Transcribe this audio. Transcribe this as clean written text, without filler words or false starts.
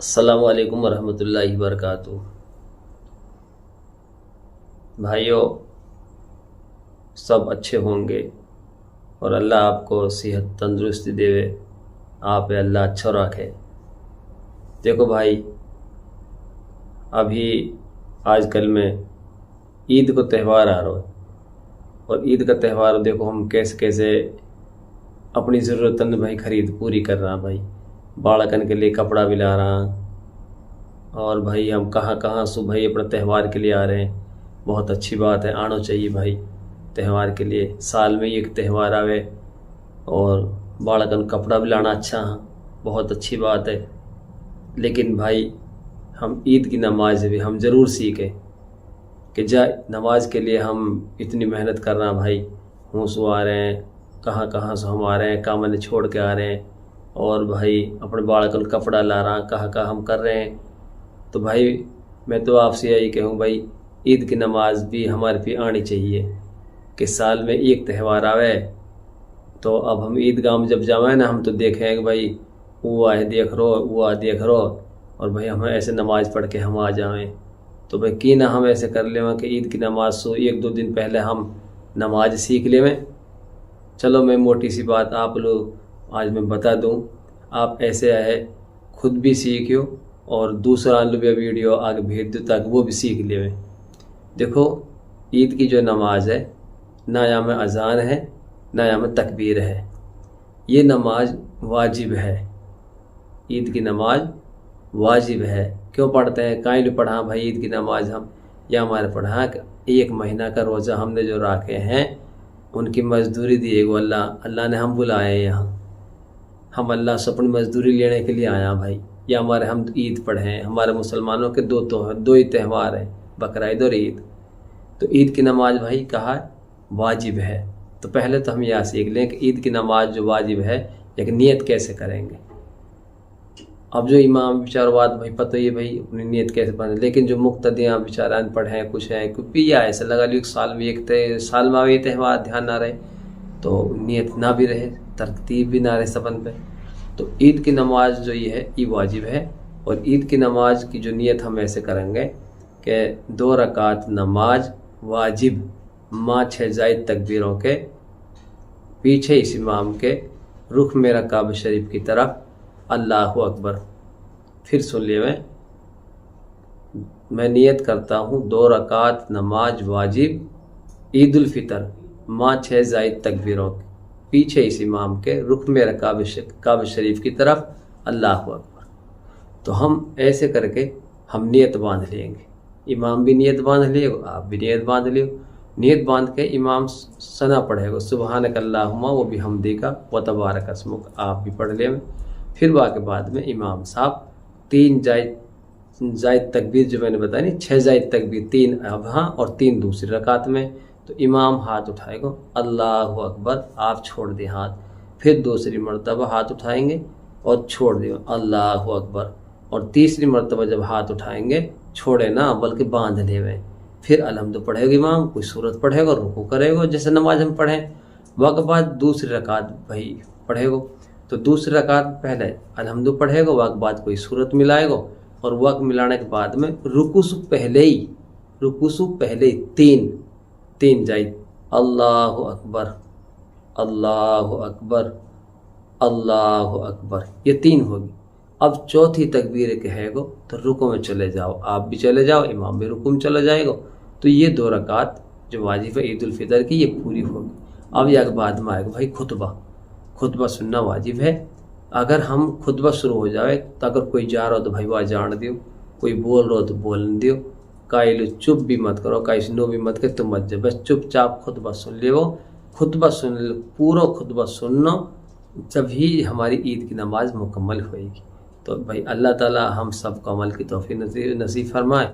السلام علیکم ورحمۃ اللہ وبرکاتہ۔ بھائیوں، سب اچھے ہوں گے اور اللہ آپ کو صحت تندرستی دے، آپ اللہ اچھا رکھے۔ دیکھو بھائی، ابھی آج کل میں عید کو تہوار آ رہا ہے، اور عید کا تہوار دیکھو ہم کیسے کیسے اپنی ضرورتیں بھائی خرید پوری کر رہا بھائی، بالکن کے لیے کپڑا بھی لا رہا، اور بھائی ہم کہاں کہاں سے بھائی اپنے تہوار کے لیے آ رہے ہیں۔ بہت اچھی بات ہے، آنا چاہیے بھائی تہوار کے لیے، سال میں ایک تہوار آوے اور بالکن کپڑا بھی لانا اچھا ہے، بہت اچھی بات ہے۔ لیکن بھائی ہم عید کی نماز بھی ہم ضرور سیکھیں کہ نماز کے لیے ہم اتنی محنت کر رہے ہیں بھائی، ہوں سو آ رہے ہیں، کہاں کہاں سے ہم آ رہے ہیں، کام چھوڑ کے آ رہے ہیں، اور بھائی اپنے بالکن کپڑا لا رہا، کہاں کہاں ہم کر رہے ہیں۔ تو بھائی میں تو آپ سے یہی کہوں بھائی، عید کی نماز بھی ہمارے پہ آنی چاہیے کہ سال میں ایک تہوار آوے تو اب ہم عید گاہ میں جب جائیں نا، ہم تو دیکھیں کہ بھائی وہ آئے دیکھ رہو، وہ آئے دیکھ رہو، اور بھائی ہم ایسے نماز پڑھ کے ہم آ جائیں۔ تو بھائی کی نہ ہم ایسے کر لیں کہ عید کی نماز سو ایک دو دن پہلے ہم نماز سیکھ لیں۔ چلو میں موٹی سی بات آپ لوگ آج میں بتا دوں، آپ ایسے ہے خود بھی سیکھو اور دوسرا ویڈیو آگے بھیج دو تاکہ وہ بھی سیکھ لے۔ دیکھو عید کی جو نماز ہے، نہ یہاں میں اذان ہے نہ یہاں میں تکبیر ہے، یہ نماز واجب ہے۔ عید کی نماز واجب ہے۔ کیوں پڑھتے ہیں؟ کائیں لئے پڑھا بھائی عید کی نماز ہم؟ یا ہمارے پڑھا کہ ایک مہینہ کا روزہ ہم نے جو رکھے ہیں ان کی مزدوری دیے گو اللہ نے ہم بلائے ہیں یہاں، ہم اللہ سے اپنی مزدوری لینے کے لیے آیا بھائی۔ یا ہمارے ہم عید پڑھیں، ہمارے مسلمانوں کے دو ہی تہوار ہیں، بقرعید اور عید۔ تو عید کی نماز بھائی کہا واجب ہے۔ تو پہلے تو ہم یہاں سیکھ لیں کہ عید کی نماز جو واجب ہے ایک نیت کیسے کریں گے۔ اب جو امام بیچارہ بھائی پتہ ہی بھائی اپنی نیت کیسے بنے، لیکن جو مقتدیاں بیچارہ پڑھیں کچھ ہیں کچھ بھی ایسا لگا ایک سال میں سال میں یہ تہوار دھیان نہ رہے تو نیت نہ بھی رہے، ترتیب بھی نہ رہے سبن پہ۔ تو عید کی نماز جو یہ ہے یہ واجب ہے، اور عید کی نماز کی جو نیت ہم ایسے کریں گے کہ 2 رکعت نماز واجب ماں 6 زائد تکبیروں کے، پیچھے اس امام کے رخ میرا کعبہ شریف کی طرف، اللہ اکبر۔ پھر سن لیے میں نیت کرتا ہوں 2 رکعت نماز واجب عید الفطر ماں 6 زائد تکبیروں کے، پیچھے اس امام کے رخ میرا کعبہ شریف کی طرف، اللہ اکبر۔ تو ہم ایسے کر کے ہم نیت باندھ لیں گے، امام بھی نیت باندھ لے گا، آپ بھی نیت باندھ لے گا۔ نیت باندھ کے امام ثنا پڑھے گا سبحانک اللہم و بحمدک و تبارک اسمک، آپ بھی پڑھ لیں۔ پھر باقی بعد میں امام صاحب 3 زائد تکبیر جو میں نے بتائی نہیں، 6 زائد تکبیر، 3 اب ہاں اور 3 دوسری رکعت میں، تو امام ہاتھ اٹھائے گا اللہ اکبر، آپ چھوڑ دیں ہاتھ، پھر دوسری مرتبہ ہاتھ اٹھائیں گے اور چھوڑ دیں اللہ اکبر، اور تیسری مرتبہ جب ہاتھ اٹھائیں گے چھوڑے نہ بلکہ باندھ لے ہوئے، پھر الحمد پڑھے گا امام، کوئی سورت پڑھے گا، رکوع کرے گا جیسے نماز ہم پڑھیں، وقت بعد دوسری رکعت بھائی پڑھے گا، تو دوسری رکعت پہلے الحمد پڑھے گا، وقت بعد کوئی سورت ملائے گا، اور وقت ملانے کے بعد میں رکوع سے پہلے ہی 3 جائز اللہ اکبر اللہ اکبر اللہ اکبر، یہ 3 ہوگی۔ اب چوتھی تکبیر کہے گا تو رکوع میں چلے جاؤ، آپ بھی چلے جاؤ، امام بھی رکوع میں چلا جائے گا، تو یہ 2 رکعت جو واجب ہے عید الفطر کی یہ پوری ہوگی۔ اب یہ بعد میں آئے گا بھائی خطبہ سننا واجب ہے۔ اگر ہم خطبہ شروع ہو جائے تو اگر کوئی جا رہا ہو تو بھائی وہ جان دیو، کوئی بول رہا ہو تو بولنے دیو، کائلو چپ بھی مت کرو، کائش نو بھی مت کرو، تم مت جا، بس چپ چاپ خطبہ سن لے، وہ خطبہ سن لے، پورا خطبہ سننا، جب ہی ہماری عید کی نماز مکمل ہوئے گی۔ تو بھائی اللہ تعالی ہم سب کو عمل کی توفیق نصیب فرمائے۔